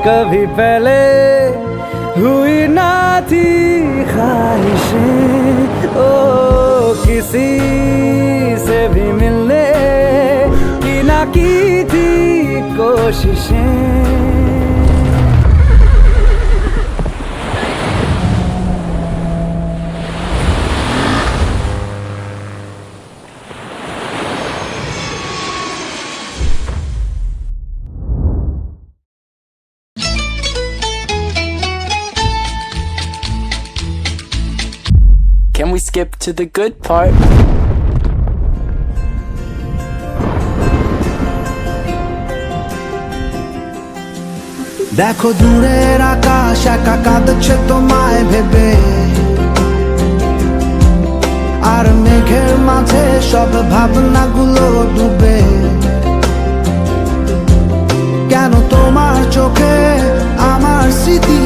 कभी पहले हुई ना थी ख्वाहिशें, ओ किसी से भी मिलने की ना की थी कोशिशें। Can we skip to the good part? দেখো দূরের আকাশ একা কাঁদছে তোমায় ভেবে, আর মেঘের মাঝে সব ভাবনাগুলো ডুবে। কেন তোমার চোখে আমার স্মৃতি